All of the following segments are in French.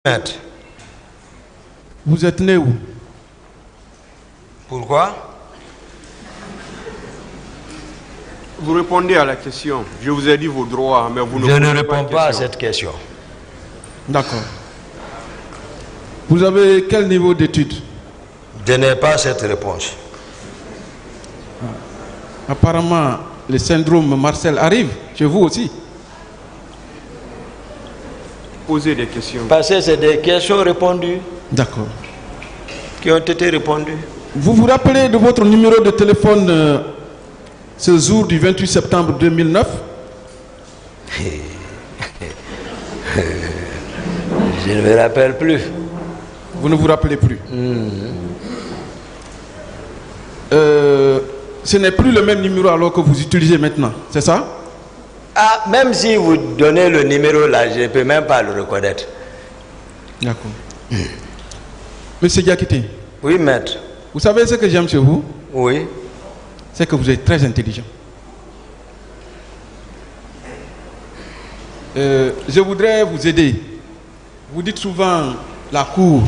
Maître. Vous êtes né où? Pourquoi? Vous répondez à la question. Je vous ai dit vos droits, mais vous ne Je ne posez réponds de pas à question. cette question. D'accord. Vous avez quel niveau d'études? Je n'ai pas cette réponse. Apparemment, le syndrome Marcel arrive chez vous aussi. Posez des questions. Parce que c'est des questions répondues D'accord. qui ont été répondues. Vous vous rappelez de votre numéro de téléphone ce jour du 28 septembre 2009? Je ne me rappelle plus. Vous ne vous rappelez plus? Ce n'est plus le même numéro alors que vous utilisez maintenant, c'est ça? Ah, même si vous donnez le numéro là, je ne peux même pas le reconnaître. D'accord. Monsieur Diakité, Oui, maître. vous savez ce que j'aime chez vous? Oui. C'est que vous êtes très intelligent. Je voudrais vous aider. Vous dites souvent la cour,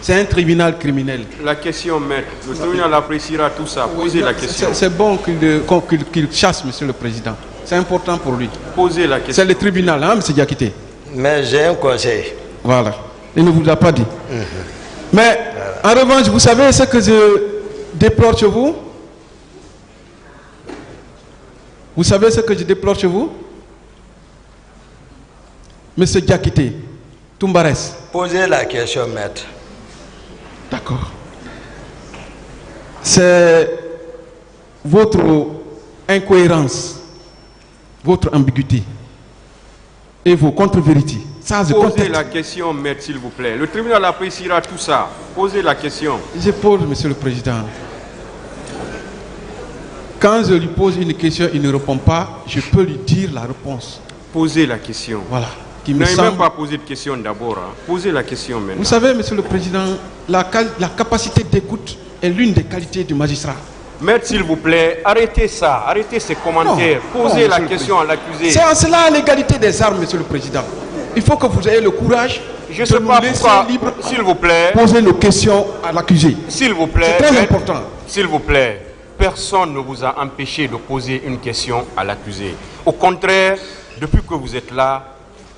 c'est un tribunal criminel. La question, maître. Le tribunal appréciera tout ça. Posez la question. C'est bon qu'il chasse, monsieur le président. C'est important pour lui. Posez la question. C'est le tribunal, hein, monsieur Diakité? Mais j'ai un conseil. Voilà. Il ne vous l'a pas dit. Mais, en revanche, vous savez ce que je déplore chez vous? Vous savez ce que je déplore chez vous? Monsieur Diakité, Tumbares. Posez la question, maître. D'accord. C'est votre incohérence, votre ambiguïté et vos contre-vérités. Ça, je Posez conteste. la question, maître, s'il vous plaît. Le tribunal appréciera tout ça. Posez la question. Je pose, monsieur le président. Quand je lui pose une question, il ne répond pas, je peux lui dire la réponse. Posez la question. Voilà. Qui Vous me n'avez semble... même pas posé de question d'abord. Hein. Posez la question maintenant. Vous savez, monsieur le président, la capacité d'écoute est l'une des qualités du magistrat. Maître, s'il vous plaît, arrêtez ça. Arrêtez ces commentaires. Non, Posez la monsieur le question à l'accusé. C'est en cela l'égalité des armes, monsieur le président. Il faut que vous ayez le courage Je ne de sais nous pas laisser pourquoi. libre S'il vous plaît. poser nos questions à l'accusé. S'il vous plaît. C'est très maître, important. S'il vous plaît. Personne ne vous a empêché de poser une question à l'accusé. Au contraire, depuis que vous êtes là,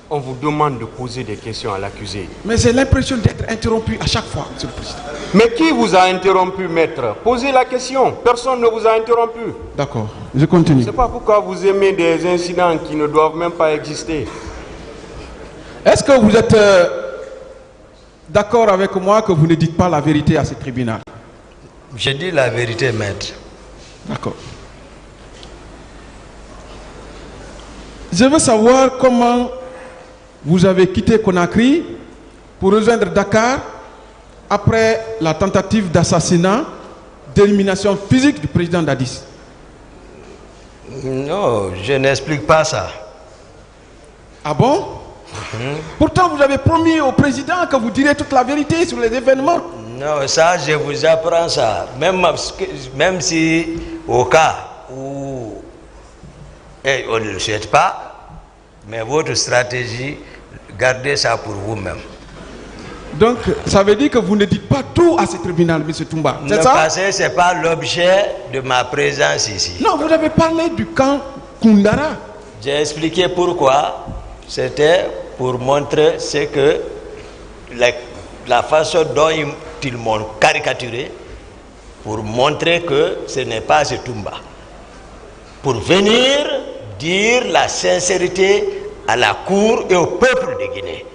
on vous demande de poser des questions à l'accusé. Mais j'ai l'impression d'être interrompu à chaque fois, monsieur le président. Mais qui vous a interrompu, maître? Posez la question. Personne ne vous a interrompu. D'accord, je continue. Je ne sais pas pourquoi vous aimez des incidents qui ne doivent même pas exister. Est-ce que vous êtes d'accord avec moi que vous ne dites pas la vérité à ce tribunal? Je dis la vérité, maître. D'accord. Je veux savoir comment vous avez quitté Conakry pour rejoindre Dakar après la tentative d'assassinat, d'élimination physique du président Dadis. Non, je n'explique pas ça. Ah bon? Pourtant, vous avez promis au président que vous direz toute la vérité sur les événements. Non, ça, je vous apprends ça. Même si, au cas où on ne le souhaite pas, mais votre stratégie, gardez ça pour vous-même. Donc, ça veut dire que vous ne dites pas tout à ce tribunal, M. Toumba. C'est ça? Parce que ce n'est pas l'objet de ma présence ici. Non, vous avez parlé du camp Koundara. J'ai expliqué pourquoi. C'était pour montrer ce que la façon dont ils m'ont caricaturé, pour montrer que ce n'est pas ce Toumba. Pour venir dire la sincérité à la cour et au peuple de Guinée.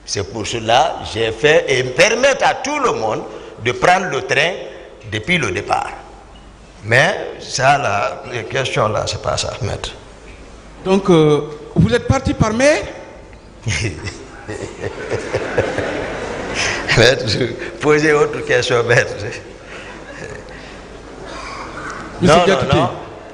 C'est pour cela que j'ai fait et permettre à tout le monde de prendre le train depuis le départ. Mais ça, là, les questions là, c'est pas ça, maître. Donc, vous êtes parti par mer? Maître, posez autre question, maître. Monsieur Non. Diakité.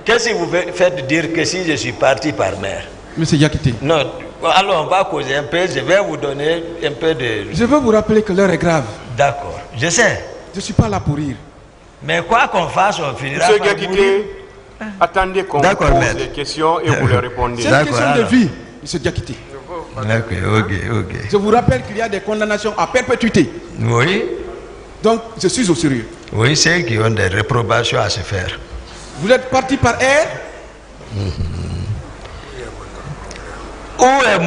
Qu'est-ce que vous faites de dire que si je suis parti par mer? Monsieur Diakité. Non, alors on va causer un peu, je vais vous donner un peu de... Je veux vous rappeler que l'heure est grave. D'accord, je sais. Je ne suis pas là pour rire. Mais quoi qu'on fasse, on finira Monsieur par Diakité, mourir. attendez qu'on vous D'accord, pose maître. des questions et vous les répondez. C'est une question de vie, monsieur Diakité. Ok. Je vous rappelle qu'il y a des condamnations à perpétuité. Oui. Donc, je suis au sérieux. Oui, c'est qui ont des réprobations à se faire. Vous êtes parti par air? Où est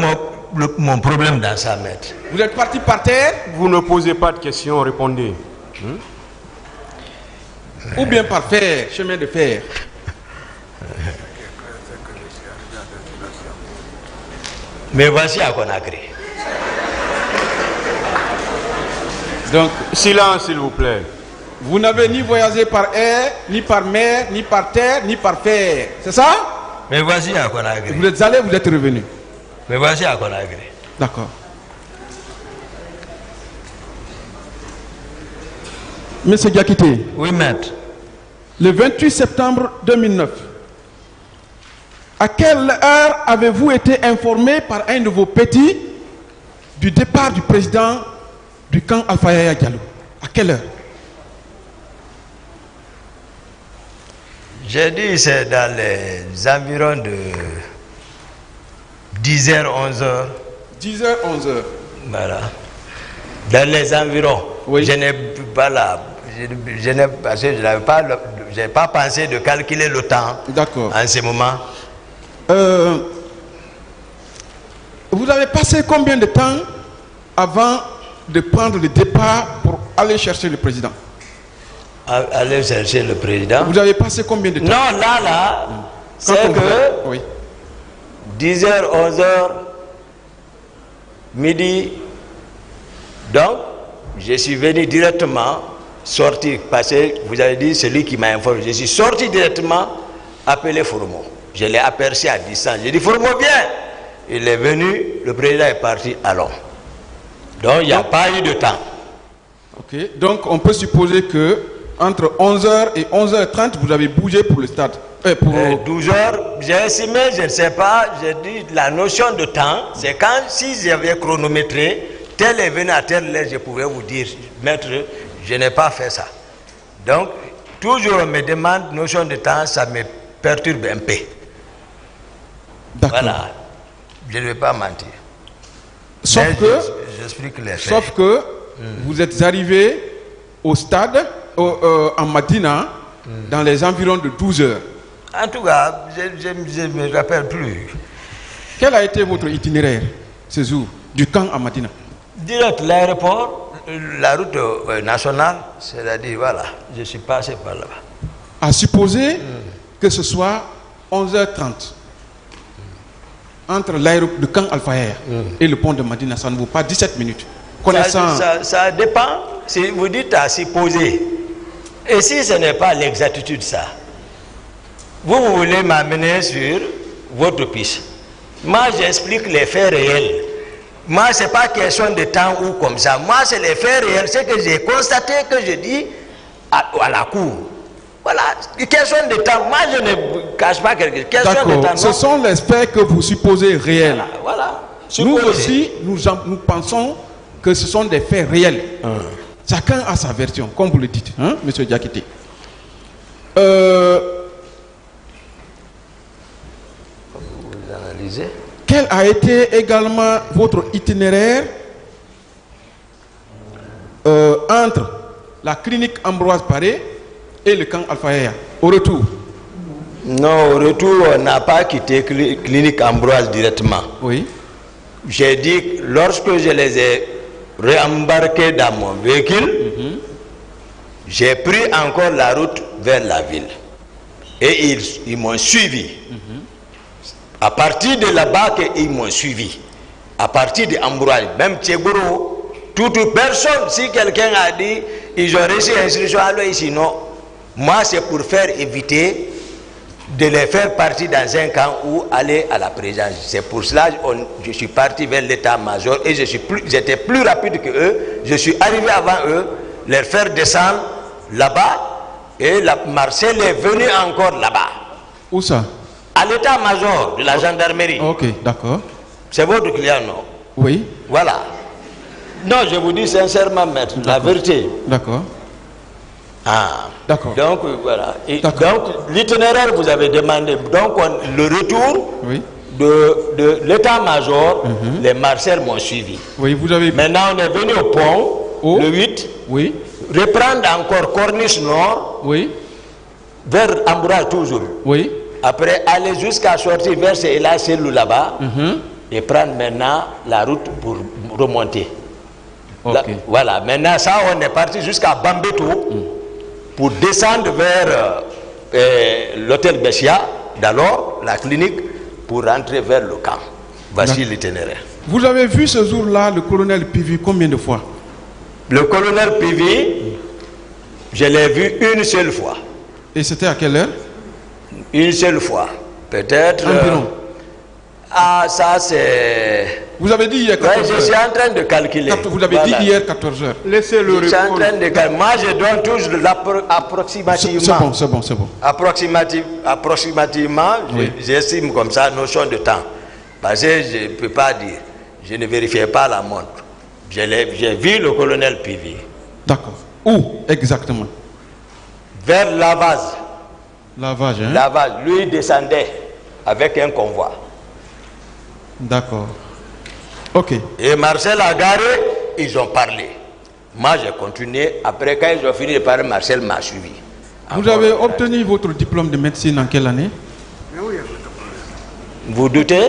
mon problème dans ça, maître? Vous êtes parti par terre? Vous ne posez pas de questions, répondez. Ou bien par fer, chemin de fer? Mais voici à Conakry. Donc, Silence, s'il vous plaît. vous n'avez ni voyagé par air, ni par mer, ni par terre, ni par fer. C'est ça? Mais voici à Conakry. Vous êtes allé, vous êtes revenu. Mais voici à Conakry. D'accord. Monsieur Diakité, Oui, maître. le 28 septembre 2009, à quelle heure avez-vous été informé par un de vos petits du départ du président du camp Alpha Yaya Diallo? À quelle heure? J'ai dit c'est dans les environs de 10h, 11h. 10h, 11h. Voilà. Dans les environs. Oui. Je n'ai pas là. Je n'avais pas pensé de calculer le temps. D'accord. En ce moment. Vous avez passé combien de temps avant de prendre le départ pour aller chercher le président? Aller chercher le président. Vous avez passé combien de temps? Non, là, Quand c'est on vous a- que Oui. 10h, 11h, midi. Donc, je suis venu directement, sorti, parce que vous avez dit celui qui m'a informé. Je suis sorti directement, appelé Fourmo. Je l'ai aperçu à distance. J'ai dit Fourmo, viens. Il est venu, le président est parti, allons. Donc, il n'y a pas eu de temps. Ok. Donc, on peut supposer que entre 11h et 11h30, vous avez bougé pour le stade. Pour... 12h, j'ai estimé, je ne sais pas, j'ai dit la notion de temps, c'est quand si j'avais chronométré, tel est venu à telle heure, je pouvais vous dire, maître, je n'ai pas fait ça. Donc, toujours on me demande notion de temps, ça me perturbe un peu. D'accord. Voilà, je ne vais pas mentir. Sauf Mais que, j'explique les faits. sauf que vous êtes arrivé au stade, en Madina, dans les environs de 12h. En tout cas, je ne me rappelle plus. Quel a été votre itinéraire ce jour du camp à Madina? Direct l'aéroport, la route nationale, c'est-à-dire, voilà, je suis passé par là-bas. À supposer que ce soit 11h30 entre l'aéroport du camp Alpha Yaya et le pont de Madina, ça ne vaut pas 17 minutes. Connaissant... Ça dépend, si vous dites à supposer. Et si ce n'est pas l'exactitude ça, vous voulez m'amener sur votre piste. Moi, j'explique les faits réels. Moi, ce n'est pas question de temps ou comme ça. Moi, c'est les faits réels. C'est que j'ai constaté, que je dis à la cour. Voilà, question de temps. Moi, je ne cache pas quelque chose. Question de temps. D'accord. Ce sont les faits que vous supposez réels. Voilà. Nous Supposez. aussi, nous pensons que ce sont des faits réels. Chacun a sa version, comme vous le dites, hein, monsieur Diakité. Vous analysez. Quel a été également votre itinéraire entre la clinique Ambroise Paré et le camp Alpha Yaya au retour? Non, au retour, on n'a pas quitté clinique Ambroise directement. Oui. J'ai dit, lorsque je les ai réembarqués dans mon véhicule, j'ai pris encore la route vers la ville. Et ils m'ont suivi. À partir de là-bas, ils m'ont suivi. À partir d'Ambroise, même Tchegoro, toute personne, si quelqu'un a dit, ils ont reçu l'instruction, alors ici, non. Moi, c'est pour faire éviter de les faire partir dans un camp ou aller à la présence. C'est pour cela que je suis parti vers l'état-major et j'étais plus rapide que eux. Je suis arrivé avant eux, les faire descendre là-bas et Marcel est venu encore là-bas. Où ça? À l'état-major de la gendarmerie. Ok, d'accord. C'est votre client, non? Oui. Voilà. Non, je vous dis sincèrement, maître, la vérité. D'accord. Ah. D'accord. Donc, voilà. Et D'accord. donc, l'itinéraire, vous avez demandé. Donc, le retour, Oui. de l'état-major, les Marcel m'ont suivi. Oui, vous avez... Maintenant, on est venu au pont, le 8, oui, reprendre encore Corniche Nord, oui, vers Ambourage toujours. oui, Après, aller jusqu'à sortir vers Céla Selou là-bas, et prendre maintenant la route pour remonter. ok. Voilà, maintenant ça, on est parti jusqu'à Bambeto pour descendre vers l'hôtel Bessia, d'alors la clinique, pour rentrer vers le camp. Voici l'itinéraire. Vous avez vu ce jour-là le colonel Pivi combien de fois? Le colonel Pivi, je l'ai vu une seule fois. Et c'était à quelle heure? Une seule fois. Peut-être... Environ. Ça c'est... Vous avez dit hier 14 je suis en train de calculer. Vous avez dit hier 14 heures. Laissez-le Je suis en répondre. train de calculer. Moi, je donne toujours approximativement. C'est bon. Approximativement, Oui. j'estime comme ça, notion de temps. Parce que je ne peux pas dire. Je ne vérifiais pas la montre. J'ai vu le colonel Pivi. D'accord. Où exactement? Vers Lavaz. Lavage, hein? Lavaz, lui descendait avec un convoi. D'accord. Ok. Et Marcel a garé, ils ont parlé. Moi, j'ai continué. Après, quand ils ont fini de parler, Marcel m'a suivi. Vous avez obtenu votre diplôme de médecine en quelle année? Vous doutez?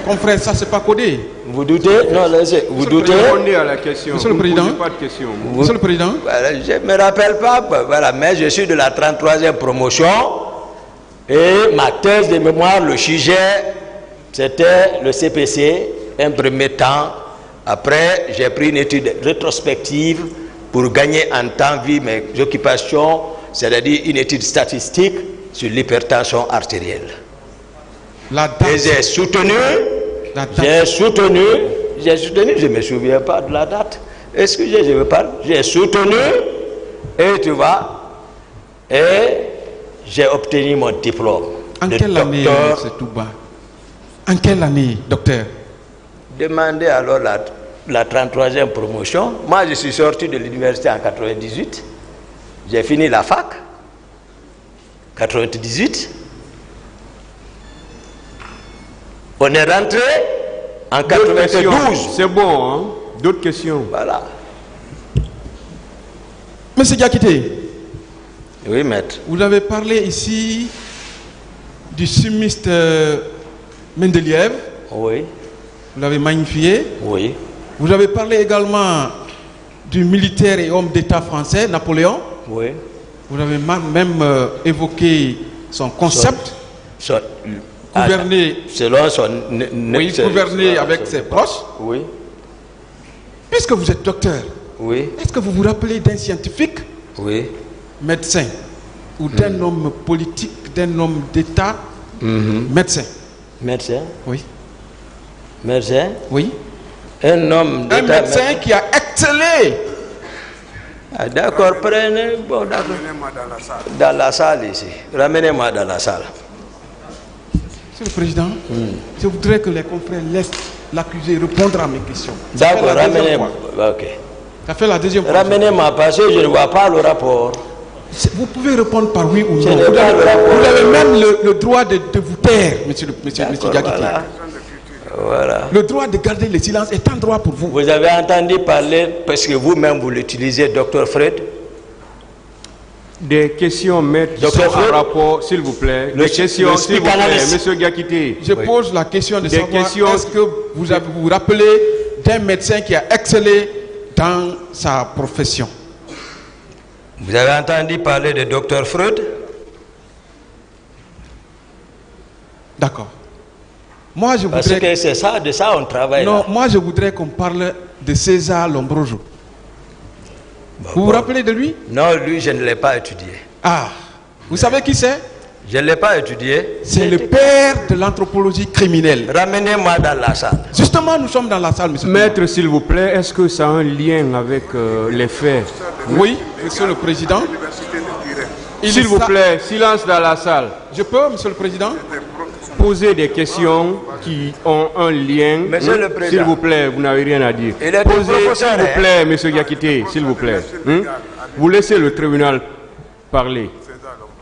Confrère, ça c'est pas codé. Vous doutez? Non, laissez. Vous doutez? Répondez à la question. Monsieur le Vous ne Président. posez pas de question. Monsieur le Président. Voilà, je ne me rappelle pas, voilà, mais je suis de la 33e promotion et ma thèse de mémoire, le sujet, c'était le CPC, un premier temps. Après, j'ai pris une étude rétrospective pour gagner en temps vu mes occupations, c'est-à-dire une étude statistique sur l'hypertension artérielle. La date. Et j'ai soutenu, La date. je ne me souviens pas de la date. Excusez, je veux pas. J'ai soutenu, et tu vois, et j'ai obtenu mon diplôme. En de quelle année, docteur. c'est tout bas? En quelle année, docteur? Demandez alors la 33e promotion. Moi, je suis sorti de l'université en 98. J'ai fini la fac. 98. On est rentré en 92. C'est bon, hein? D'autres questions? Voilà. Monsieur Diakité, Oui, maître. vous avez parlé ici du chimiste Mendeleïev. Oui. Vous l'avez magnifié. Oui. Vous avez parlé également du militaire et homme d'État français, Napoléon. Oui. Vous avez même évoqué son concept, gouverner, selon son... gouverner avec ses proches. Oui. Puisque vous êtes docteur, Oui. est-ce que vous vous rappelez d'un scientifique, Oui. médecin, ou d'un homme politique, d'un homme d'État, médecin? Médecin. Oui. Médecin. Oui. Un homme Un d'État. médecin qui a excellé. Ah, d'accord, prenez. Bon, d'accord. Ramenez-moi dans la salle. Dans la salle ici. Ramenez-moi dans la salle. Monsieur le Président, je voudrais que les confrères laissent l'accusé répondre à mes questions. Ça fait D'accord, la deuxième ramenez-moi. fois. Ok. Ça fait la deuxième fois. Ramenez-moi parce que je ne vois pas le rapport. Vous pouvez répondre par oui ou Je non. n'ai pas le rapport. Vous avez même le droit de vous taire, monsieur D'accord, Diakité. voilà. Voilà. Le droit de garder le silence est un droit pour vous. Vous avez entendu parler, parce que vous-même vous l'utilisez, docteur Fred. Des questions, maître, qui Docteur sont en Fred, rapport, s'il vous plaît. le Des questions, s'il vous plaît, psychanalyste. monsieur Diakité. Je pose la question de Des savoir, questions- est-ce que vous vous rappelez d'un médecin qui a excellé dans sa profession? Vous avez entendu parler de docteur Freud? D'accord. Moi, je Parce voudrais... que c'est ça, de ça on travaille. Non, là. moi, je voudrais qu'on parle de César Lombroso. Vous vous rappelez de lui? Non, lui, je ne l'ai pas étudié. Ah, vous savez qui c'est? Je ne l'ai pas étudié. C'est le père de l'anthropologie criminelle. Ramenez-moi dans la salle. Justement, nous sommes dans la salle, monsieur. Maître, s'il vous plaît, est-ce que ça a un lien avec les faits? Oui, monsieur le Président. L'université de Turin. S'il vous plaît, silence dans la salle. Je peux, monsieur le Président? Posez des questions qui ont un lien. Monsieur le Président. S'il vous plaît, vous n'avez rien à dire. Il est Posez, professeur, s'il vous hein. plaît, monsieur Diakité, s'il vous plaît. Vous laissez le tribunal parler.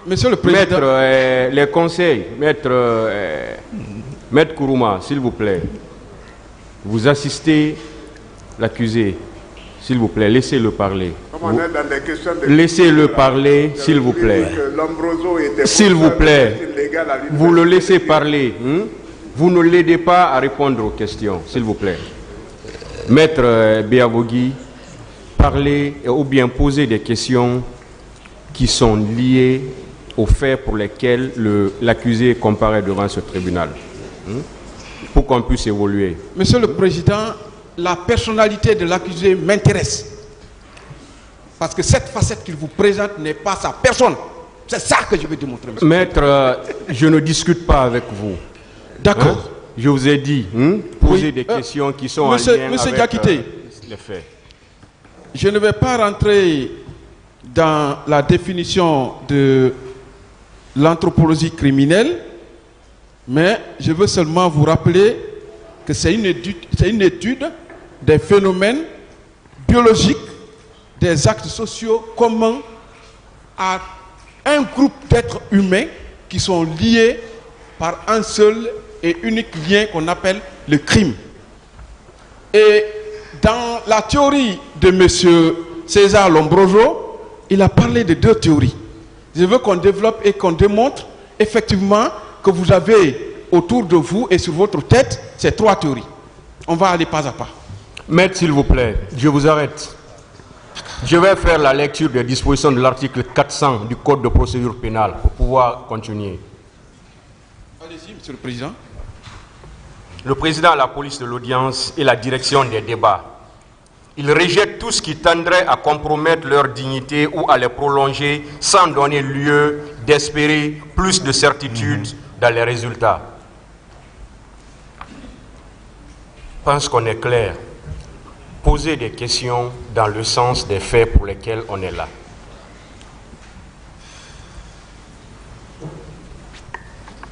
Monsieur le Président. Maître, les conseils. Maître, Maître Kourouma, s'il vous plaît, vous assistez l'accusé. S'il vous plaît, laissez-le parler. Laissez-le parler, s'il vous plaît. S'il vous plaît, vous le laissez parler. Vous ne l'aidez pas à répondre aux questions, s'il vous plaît. Maître Biavogui, parlez ou bien posez des questions qui sont liées aux faits pour lesquels l'accusé comparaît devant ce tribunal. Pour qu'on puisse évoluer. Monsieur le Président, la personnalité de l'accusé m'intéresse. Parce que cette facette qu'il vous présente n'est pas sa personne. C'est ça que je veux démontrer, monsieur. Maître, je ne discute pas avec vous. D'accord. Je vous ai dit, posez des questions qui sont en lien avec les faits. Je ne vais pas rentrer dans la définition de l'anthropologie criminelle, mais je veux seulement vous rappeler que c'est une étude des phénomènes biologiques, des actes sociaux communs à un groupe d'êtres humains qui sont liés par un seul et unique lien qu'on appelle le crime. Et dans la théorie de M. César Lombroso, il a parlé de deux théories. Je veux qu'on développe et qu'on démontre effectivement que vous avez autour de vous et sur votre tête ces trois théories. On va aller pas à pas. Maître, s'il vous plaît, je vous arrête. Je vais faire la lecture des dispositions de l'article 400 du Code de procédure pénale pour pouvoir continuer. Allez-y, Monsieur le Président. Le président de la police de l'audience et la direction des débats. Ils rejettent tout ce qui tendrait à compromettre leur dignité ou à les prolonger sans donner lieu d'espérer plus de certitude dans les résultats. Je pense qu'on est clair. Poser des questions dans le sens des faits pour lesquels on est là.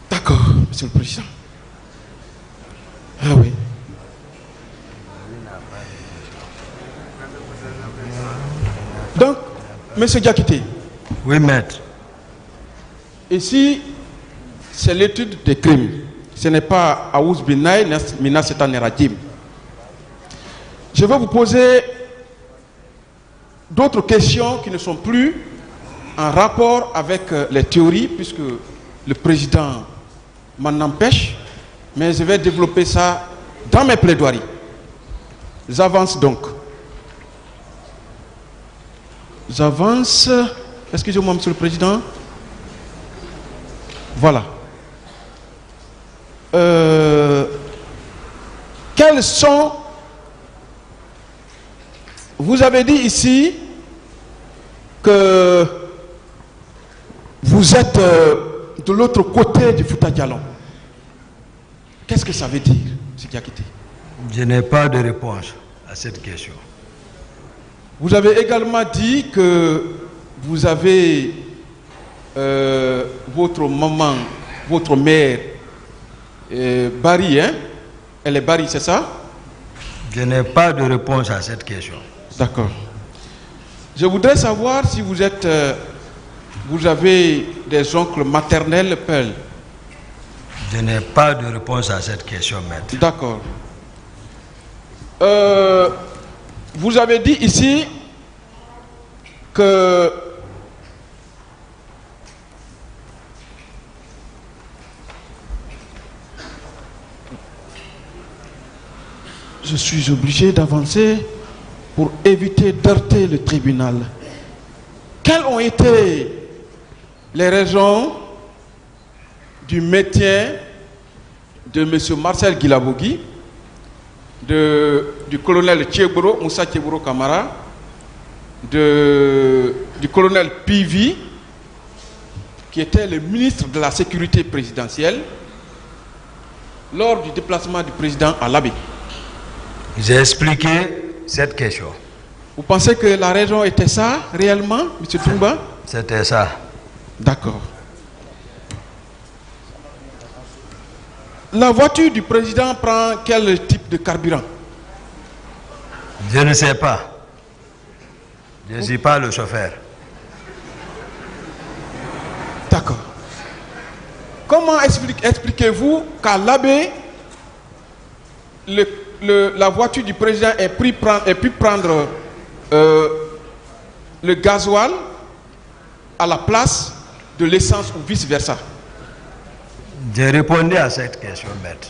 D'accord, Monsieur le Président. Ah oui. Donc, Monsieur Diakité. Oui, maître. Ici, c'est l'étude des crimes. Ce n'est pas Aouz Binaï, Mina Setan Rajim. Je vais vous poser d'autres questions qui ne sont plus en rapport avec les théories, puisque le président m'en empêche, mais je vais développer ça dans mes plaidoiries. J'avance donc. J'avance. Excusez-moi, Monsieur le Président. Voilà. Quels sont... Vous avez dit ici que vous êtes de l'autre côté du Fouta Djallon. Qu'est-ce que ça veut dire, M. Diakité? Je n'ai pas de réponse à cette question. Vous avez également dit que vous avez votre maman, votre mère, Barry, hein? Elle est Barry, c'est ça? Je n'ai pas de réponse à cette question. D'accord. Je voudrais savoir si vous êtes, vous avez des oncles maternels, Peul. Je n'ai pas de réponse à cette question, maître. D'accord. Vous avez dit ici que je suis obligé d'avancer pour éviter d'heurter le tribunal. Quelles ont été les raisons du maintien de M. Marcel Guilabogui, du colonel Tchebro, Moussa Tchebro Kamara, du colonel Pivi, qui était le ministre de la Sécurité présidentielle, lors du déplacement du président à l'Abbé? J'ai expliqué cette question. Vous pensez que la raison était ça, réellement, M. Toumba? C'était ça. D'accord. La voiture du président prend quel type de carburant? Je ne sais pas. Je ne suis pas le chauffeur. D'accord. Comment expliquez-vous qu'à l'Abbé, la voiture du président ait pu prendre le gasoil à la place de l'essence ou vice-versa? J'ai répondu à cette question, maître.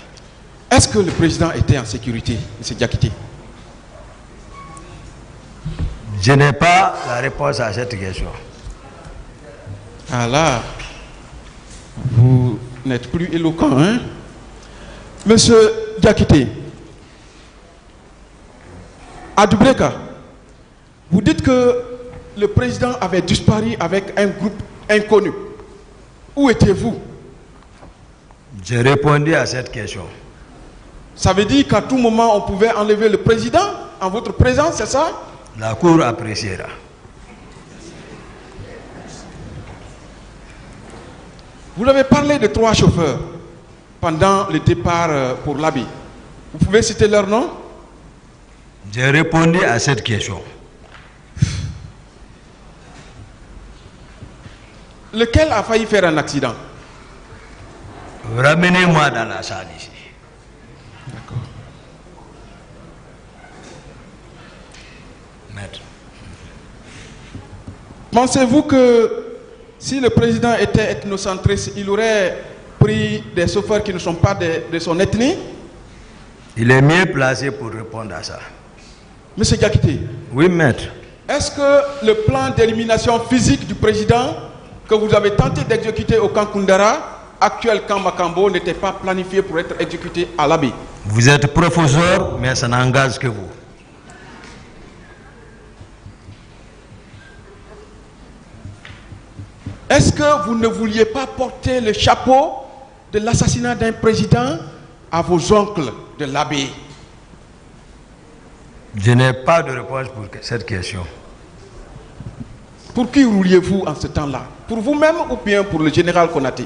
Est-ce que le président était en sécurité, M. Diakité? Je n'ai pas la réponse à cette question. Ah là, vous n'êtes plus éloquent, hein? Monsieur Diakité, à Dubreka, vous dites que le président avait disparu avec un groupe inconnu. Où étiez-vous? J'ai répondu à cette question. Ça veut dire qu'à tout moment, on pouvait enlever le président en votre présence, c'est ça? La Cour appréciera. Vous avez parlé de 3 chauffeurs pendant le départ pour l'Abbé. Vous pouvez citer leur nom? J'ai répondu à cette question. Lequel a failli faire un accident? Ramenez-moi dans la salle ici. D'accord. Maître. Pensez-vous que si le président était ethnocentriste, il aurait pris des chauffeurs qui ne sont pas de son ethnie? Il est mieux placé pour répondre à ça. Monsieur Diakité. Oui, maître. Est-ce que le plan d'élimination physique du président que vous avez tenté d'exécuter au camp Koundara, actuel camp Makambo, n'était pas planifié pour être exécuté à l'Abbé? Vous êtes professeur, mais ça n'engage que vous. Est-ce que vous ne vouliez pas porter le chapeau de l'assassinat d'un président à vos oncles de l'Abbé? Je n'ai pas de réponse pour cette question. Pour qui rouliez-vous en ce temps-là? Pour vous-même ou bien pour le général Konaté?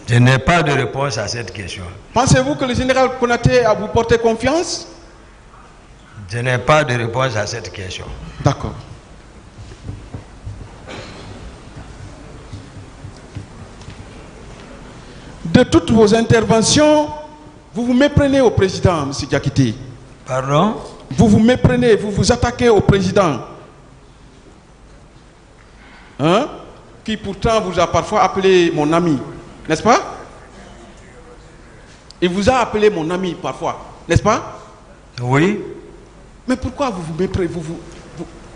Je n'ai pas de réponse à cette question. Pensez-vous que le général Konaté a vous porté confiance? Je n'ai pas de réponse à cette question. D'accord. De toutes vos interventions, vous vous méprenez au président, M. Diakité. Pardon? Vous vous méprenez, vous vous attaquez au président. Hein? Qui pourtant vous a parfois appelé mon ami, n'est-ce pas? Il vous a appelé mon ami parfois, n'est-ce pas? Oui. Mais pourquoi vous vous méprenez,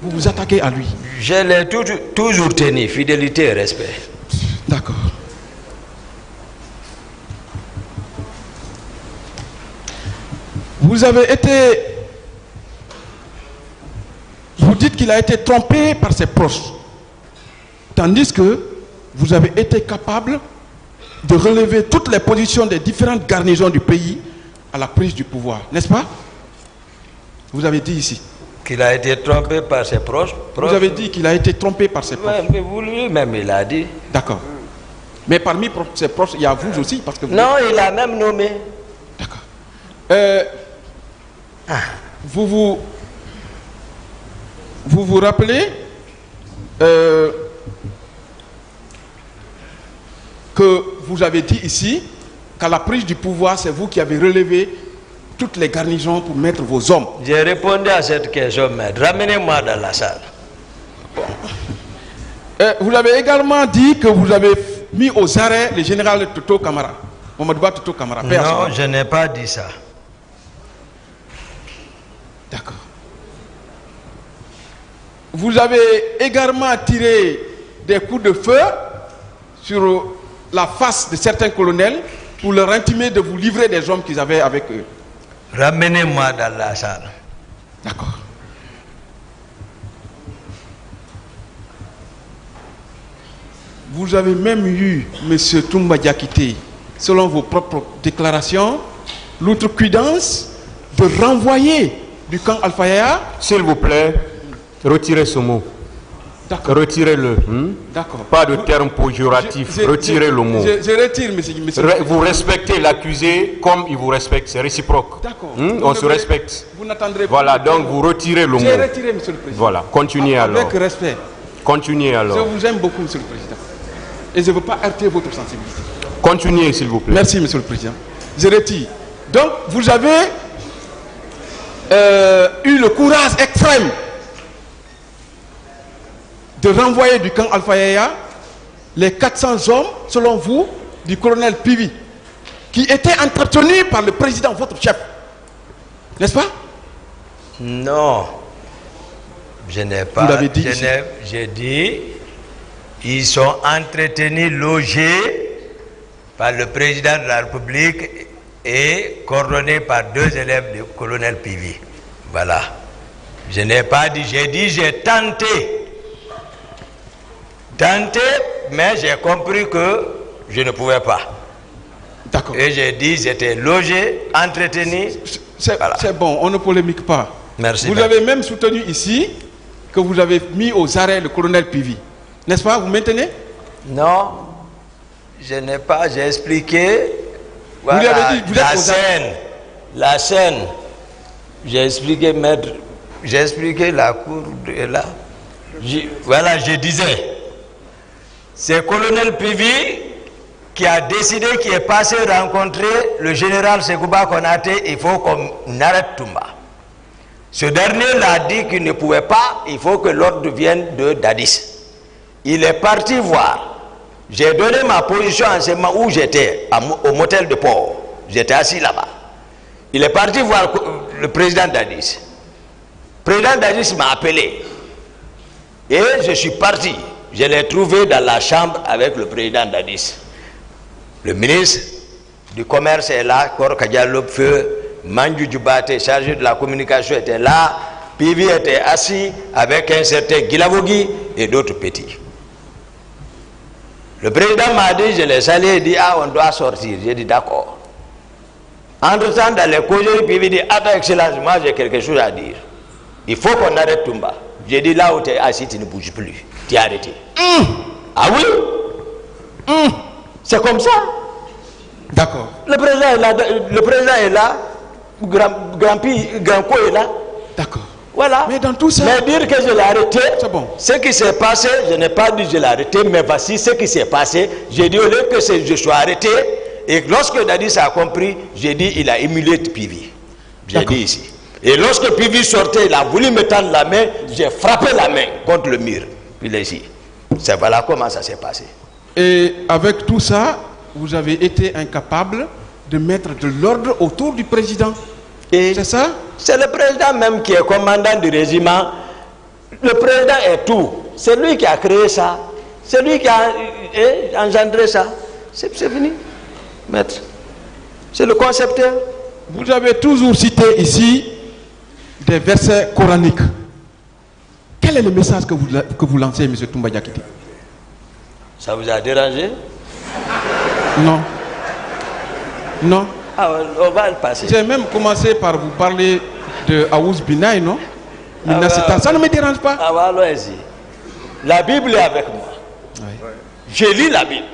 vous attaquez à lui? Je l'ai toujours tenu, fidélité et respect. D'accord. Vous avez été... Vous dites qu'il a été trompé par ses proches. Tandis que vous avez été capable de relever toutes les positions des différentes garnisons du pays à la prise du pouvoir. N'est-ce pas? Vous avez dit ici. Qu'il a été trompé par ses proches. Vous avez dit qu'il a été trompé par ses proches. Mais vous lui-même, il a dit. D'accord. Mais parmi ses proches, il y a vous aussi parce que vous... Non, il a même nommé. D'accord. Vous vous rappelez que vous avez dit ici qu'à la prise du pouvoir, c'est vous qui avez relevé toutes les garnisons pour mettre vos hommes. J'ai répondu à cette question, maître. Ramenez-moi dans la salle. Vous avez également dit que vous avez mis aux arrêts le général Toto Kamara. Mamadouba Toto Kamara. Non, je n'ai pas dit ça. D'accord. Vous avez également tiré des coups de feu sur la face de certains colonels pour leur intimer de vous livrer des hommes qu'ils avaient avec eux. Ramenez-moi dans la salle. D'accord. Vous avez même eu, M. Toumba Diakité, selon vos propres déclarations, l'outrecuidance de renvoyer du camp Alpha Yaya. S'il vous plaît, retirez ce mot. D'accord. Retirez-le. D'accord. Pas de terme péjoratif. Retirez le mot. Je retire, monsieur. Vous respectez l'accusé comme il vous respecte. C'est réciproque. D'accord. On se respecte. Vous n'attendrez pas. Voilà, donc vous retirez le mot. J'ai retiré, monsieur le président. Voilà, continuez alors. Avec respect. Continuez alors. Je vous aime beaucoup, monsieur le président. Et je ne veux pas heurter votre sensibilité. Continuez, s'il vous plaît. Merci, monsieur le président. Je retire. Donc, vous avez eu le courage extrême de renvoyer du camp Alpha Yaya les 400 hommes, selon vous, du colonel Pivi, qui étaient entretenus par le président, votre chef. N'est-ce pas? Non. Je n'ai pas. Vous l'avez dit. J'ai dit, ils sont entretenus, logés par le président de la République et coordonnés par 2 élèves du colonel Pivi. Voilà. Je n'ai pas dit, j'ai dit, j'ai tenté. Tenté, mais j'ai compris que je ne pouvais pas. D'accord. Et j'ai dit, j'étais logé, entretenu. C'est bon, on ne polémique pas. Merci. Vous avez même soutenu ici que vous avez mis aux arrêts le colonel Pivi. N'est-ce pas? Vous maintenez? Non, je n'ai pas, j'ai expliqué. Voilà, vous lui avez dit, vous êtes la scène. J'ai expliqué, maître, j'ai expliqué la cour de là. Voilà, je disais, c'est colonel Pivi qui a décidé, qui est passé rencontrer le général Sekouba Konaté, il faut qu'on arrête Toumba. Ce dernier l'a dit qu'il ne pouvait pas, il faut que l'ordre vienne de Dadis. Il est parti voir. J'ai donné ma position en ce moment où j'étais, au motel de port. J'étais assis là-bas. Il est parti voir le président Dadis. Le président Dadis m'a appelé. Et je suis parti. Je l'ai trouvé dans la chambre avec le président Dadis. Le ministre du Commerce est là, Kor Kadialop Feu, Manju Djoubate, chargé de la communication, était là. Pivi était assis avec un certain Guilavogui et d'autres petits. Le président m'a dit, je l'ai salué, il dit, ah, on doit sortir. J'ai dit, d'accord. Entre-temps, dans les causeries, Pivi dit, attends, excellence, moi j'ai quelque chose à dire. Il faut qu'on arrête Toumba. J'ai dit, là où tu es assis, tu ne bouges plus. Tu es arrêté. Ah oui? C'est comme ça. D'accord. Le président est là, Grand-Co est là. D'accord. Voilà. Mais dans tout ça... Mais dire que je l'ai arrêté, c'est bon. Ce qui s'est passé, je n'ai pas dit que je l'ai arrêté, mais voici ce qui s'est passé. J'ai dit au lieu que je sois arrêté, et lorsque Dadis a compris, j'ai dit il a émulé Pivi. J'ai dit ici. Et lorsque Pivi sortait, il a voulu me tendre la main, j'ai frappé la main contre le mur. Puis ici. C'est voilà comment ça s'est passé. Et avec tout ça, vous avez été incapable de mettre de l'ordre autour du président. C'est ça? C'est le président même qui est commandant du régiment. Le président est tout. C'est lui qui a créé ça. C'est lui qui a engendré ça. C'est fini, maître. C'est le concepteur. Vous avez toujours cité ici des versets coraniques. Quel est le message que vous lancez, M. Toumba Diakité? Ça vous a dérangé? Non. Non. Ah, on va le passer. J'ai même commencé par vous parler de Aouz Binaï, non? Ça ne me dérange pas. Ah, allons-y. La Bible est avec moi. Oui. Je lis la Bible.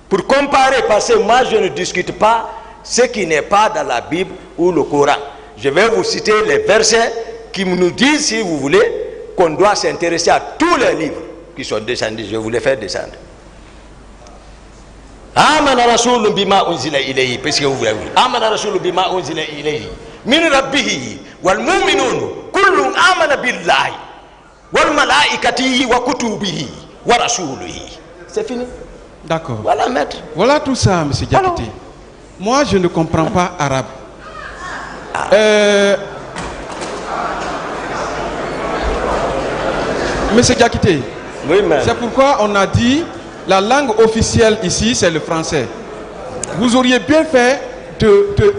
Pour comparer, parce que moi je ne discute pas ce qui n'est pas dans la Bible ou le Coran. Je vais vous citer les versets qui nous disent, si vous voulez, qu'on doit s'intéresser à tous les livres qui sont descendus. Je vais vous les faire descendre. Amana Rasoul bima unzila ilayhi, parce que vous voulez. Amana Rasoul bima unzila ilayhi min rabbihi wal mu'minun kullun amana billahi wal malaikatihi wa kutubihi wa rasulihi. C'est fini. D'accord. Voilà, maître. Voilà tout ça, M. Diakité. Moi, je ne comprends pas arabe. Monsieur Diakité, oui, c'est pourquoi on a dit la langue officielle ici, c'est le français. Vous auriez bien fait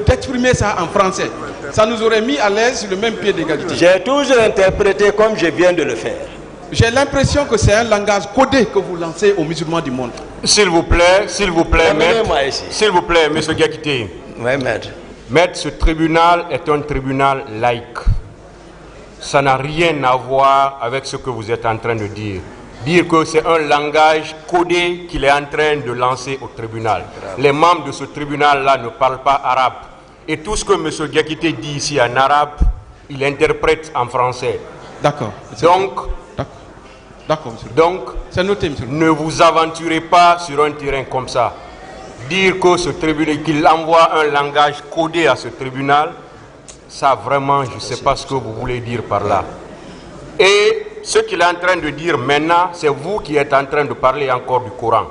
d'exprimer ça en français. Ça nous aurait mis à l'aise sur le même pied d'égalité. J'ai toujours interprété comme je viens de le faire. J'ai l'impression que c'est un langage codé que vous lancez aux musulmans du monde. S'il vous plaît, maître. S'il vous plaît, M. Diakité. Oui, maître. Maître, ce tribunal est un tribunal laïque. Ça n'a rien à voir avec ce que vous êtes en train de dire. Dire que c'est un langage codé qu'il est en train de lancer au tribunal. Les membres de ce tribunal-là ne parlent pas arabe. Et tout ce que M. Diakité dit ici en arabe, il interprète en français. D'accord. Donc, c'est noté, monsieur. Ne vous aventurez pas sur un terrain comme ça. dire que ce tribunal, qu'il envoie un langage codé à ce tribunal, ça vraiment, je ne sais pas ce que vous voulez dire par là. Et ce qu'il est en train de dire maintenant, c'est vous qui êtes en train de parler encore du Coran.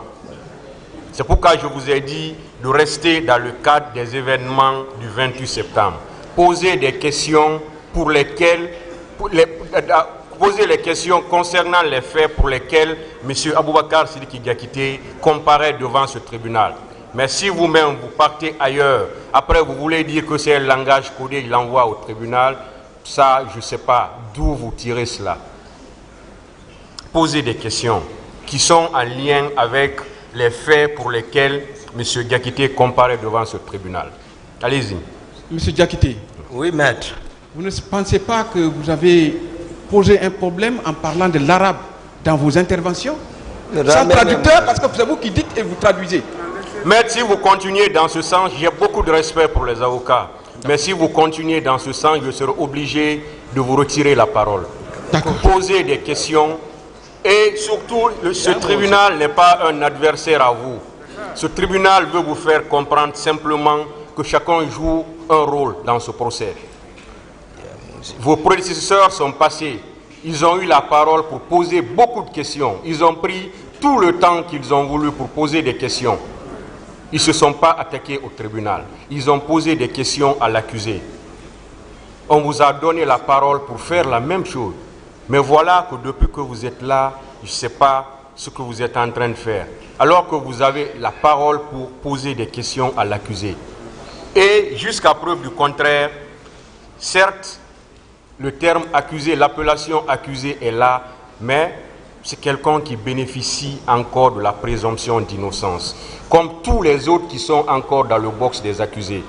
C'est pourquoi je vous ai dit de rester dans le cadre des événements du 28 septembre. Poser des questions pour lesquelles, poser les questions concernant les faits pour lesquels M. Aboubakar Sidiki Diakité comparaît devant ce tribunal. Mais si vous-même vous partez ailleurs, après vous voulez dire que c'est un langage codé, il l'envoie au tribunal, ça je ne sais pas d'où vous tirez cela. Posez des questions qui sont en lien avec les faits pour lesquels M. Diakité comparaît devant ce tribunal. Allez-y. M. Diakité. Oui, maître. Vous ne pensez pas que vous avez posé un problème en parlant de l'arabe dans vos interventions? Sans traducteur, parce que c'est vous qui dites et vous traduisez. Maître, si vous continuez dans ce sens, j'ai beaucoup de respect pour les avocats. Mais si vous continuez dans ce sens, je serai obligé de vous retirer la parole. Posez des questions. Et surtout, ce tribunal n'est pas un adversaire à vous. Ce tribunal veut vous faire comprendre simplement que chacun joue un rôle dans ce procès. Vos prédécesseurs sont passés. Ils ont eu la parole pour poser beaucoup de questions. Ils ont pris tout le temps qu'ils ont voulu pour poser des questions. Ils ne se sont pas attaqués au tribunal. Ils ont posé des questions à l'accusé. On vous a donné la parole pour faire la même chose. Mais voilà que depuis que vous êtes là, je ne sais pas ce que vous êtes en train de faire. Alors que vous avez la parole pour poser des questions à l'accusé. Et jusqu'à preuve du contraire, certes, le terme accusé, l'appellation accusé est là, mais c'est quelqu'un qui bénéficie encore de la présomption d'innocence, comme tous les autres qui sont encore dans le box des accusés.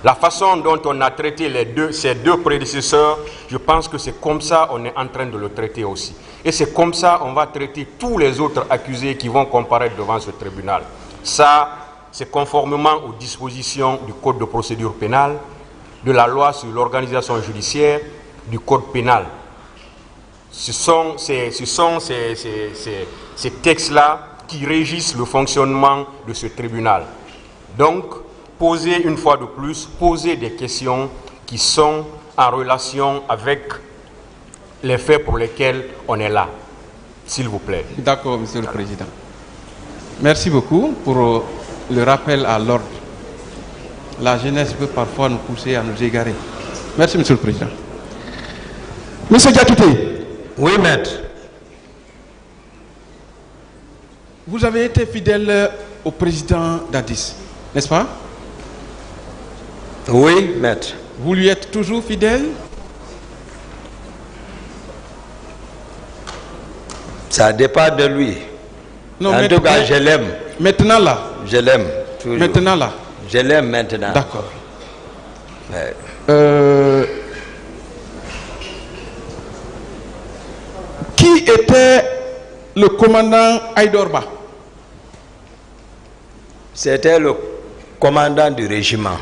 La façon dont on a traité ces deux prédécesseurs, je pense que c'est comme ça qu'on est en train de le traiter aussi. Et c'est comme ça qu'on va traiter tous les autres accusés qui vont comparaître devant ce tribunal. Ça, c'est conformément aux dispositions du Code de procédure pénale, de la loi sur l'organisation judiciaire, du Code pénal. Ce sont ces textes-là qui régissent le fonctionnement de ce tribunal. Donc, posez une fois de plus, posez des questions qui sont en relation avec les faits pour lesquels on est là. S'il vous plaît. D'accord, Monsieur le Président. Merci beaucoup pour le rappel à l'ordre. La jeunesse peut parfois nous pousser à nous égarer. Merci, Monsieur le Président. Monsieur Diakité. Oui, maître. Vous avez été fidèle au président Dadis, n'est-ce pas? Oui, maître. Vous lui êtes toujours fidèle? Ça dépend de lui. Non, en tout cas, je l'aime. Maintenant là? Je l'aime. Toujours. Maintenant là? Je l'aime maintenant. D'accord. Ouais. Qui était le commandant Aïdorba? C'était le commandant du régiment.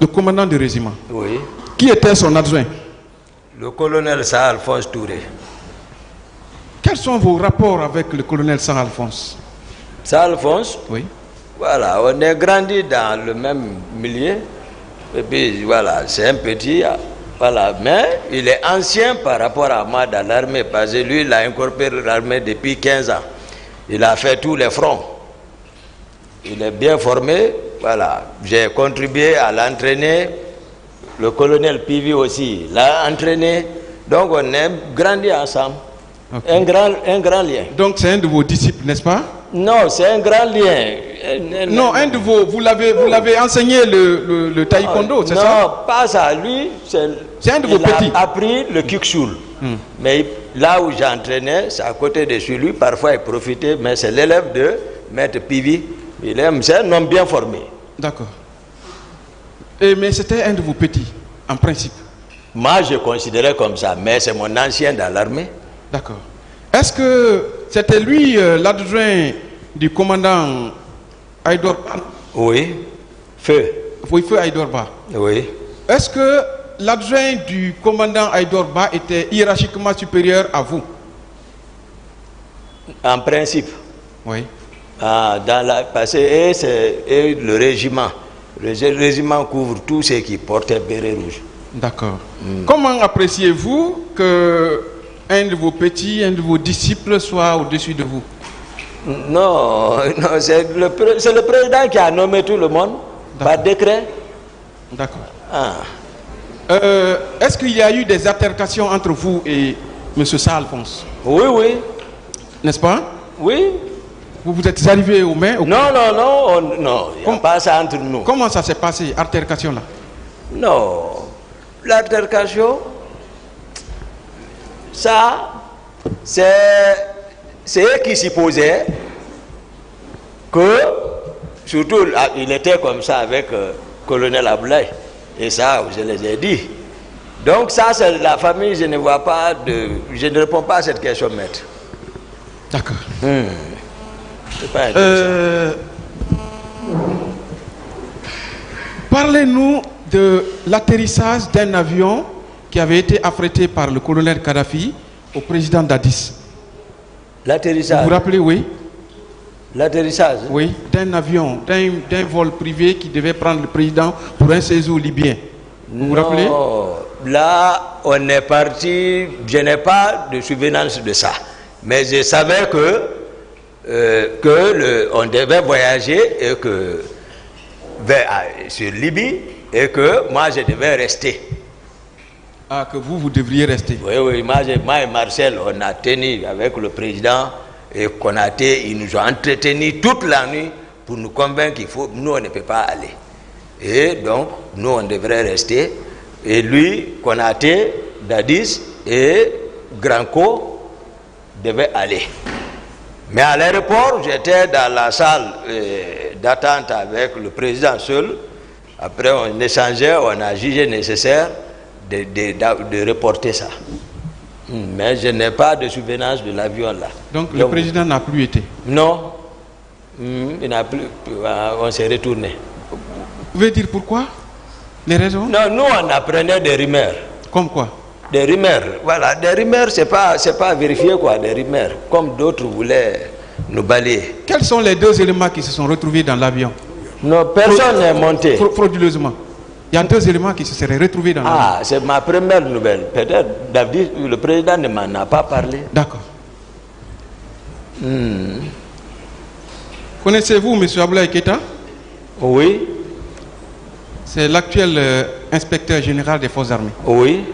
Le commandant du régiment? Oui. Qui était son adjoint? Le colonel Saint-Alphonse Touré. Quels sont vos rapports avec le colonel Saint-Alphonse? Saint-Alphonse? Oui. Voilà, on est grandi dans le même milieu. Et puis voilà, c'est un petit. Voilà, mais il est ancien par rapport à moi dans l'armée, parce que lui, il a incorporé l'armée depuis 15 ans. Il a fait tous les fronts. Il est bien formé. Voilà, j'ai contribué à l'entraîner. Le colonel Pivi aussi l'a entraîné. Donc on est grandi ensemble. Okay. Un grand lien. Donc c'est un de vos disciples, n'est-ce pas? Non, c'est un grand lien. Non, un de vos, vous l'avez enseigné le taekwondo, c'est ça? Non, pas ça. Lui, c'est un de vos petits. Il a appris le kikshul. Mais là où j'entraînais, c'est à côté de chez lui. Parfois, il profitait, mais c'est l'élève de Maître Pivi. C'est un homme bien formé. D'accord. Mais c'était un de vos petits, en principe? Moi, je considérais comme ça, mais c'est mon ancien dans l'armée. D'accord. Est-ce que c'était lui l'adjoint du commandant Aïdorba? Oui. Feu. Oui, Feu Aïdorba. Oui. Est-ce que l'adjoint du commandant Aïdorba était hiérarchiquement supérieur à vous? En principe. Oui. Parce que le régiment. Le régiment couvre tout ce qui portait béret rouge. D'accord. Comment appréciez-vous que un de vos petits, un de vos disciples soit au-dessus de vous? Non, c'est le président qui a nommé tout le monde par décret. D'accord. Est-ce qu'il y a eu des altercations entre vous et M. Alphonse? Oui, oui. N'est-ce pas? Oui. Vous vous êtes arrivés aux mains? Non, il n'y a pas ça entre nous. Comment ça s'est passé, altercation là? Non, l'altercation, ça, c'est eux qui supposaient que, surtout, il était comme ça avec colonel Ablaye. Et ça, je les ai dit. Donc ça, c'est la famille, je ne vois pas je ne réponds pas à cette question, maître. D'accord. Parlez-nous de l'atterrissage d'un avion qui avait été affrété par le colonel Kadhafi au président Dadis. L'atterrissage? Vous vous rappelez, oui? L'atterrissage? Oui, d'un avion, d'un vol privé qui devait prendre le président pour un séjour libyen. Vous vous rappelez? Là, on est parti, je n'ai pas de souvenance de ça. Mais je savais on devait voyager et sur Libye et que moi je devais rester. Ah, que vous devriez rester. Oui, moi et Marcel, on a tenu avec le président et Konaté, ils nous ont entretenus toute la nuit pour nous convaincre qu'il faut, nous on ne peut pas aller. Et donc, nous on devrait rester. Et lui, Konaté, Dadis et Granco devaient aller. Mais à l'aéroport, j'étais dans la salle d'attente avec le président seul. Après, on échangeait, on a jugé nécessaire de reporter ça. Mais je n'ai pas de souvenance de l'avion là. Donc le président n'a plus été? Non. Il n'a plus. On s'est retourné. Vous pouvez dire pourquoi? Les raisons? Non, nous on apprenait des rumeurs. Comme quoi? Des rumeurs. Voilà, des rumeurs, c'est pas vérifié quoi, des rumeurs. Comme d'autres voulaient nous balayer. Quels sont les deux éléments qui se sont retrouvés dans l'avion? Non, personne n'est monté. Frauduleusement. Il y a deux éléments qui se seraient retrouvés dans l'avion. Ah, c'est ma première nouvelle. Peut-être le président ne m'en a pas parlé. D'accord. Connaissez-vous M. Ablaye Keita? Oui. C'est l'actuel inspecteur général des forces armées. Oui.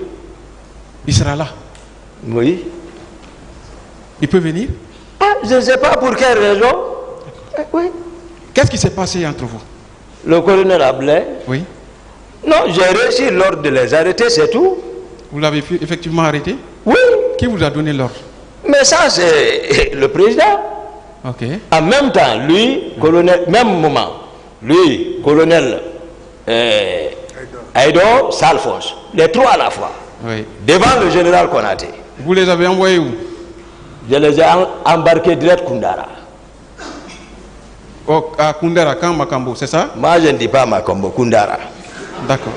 Il sera là? Oui. Il peut venir? Ah, je ne sais pas pour quelle raison. Oui. Qu'est-ce qui s'est passé entre vous? Le colonel Ablaye? Oui. Non, j'ai réussi l'ordre de les arrêter, c'est tout. Vous l'avez effectivement arrêté? Oui. Qui vous a donné l'ordre? Mais ça, c'est le président. Ok. En même temps, lui, colonel, même moment, lui, colonel Aïdor, Salphonse, les trois à la fois, oui. Devant le général Konaté. Vous les avez envoyés où? Je les ai embarqués direct Koundara. Oh, à Koundara, quand Makambo, c'est ça? Moi, je ne dis pas Makambo, Koundara. D'accord.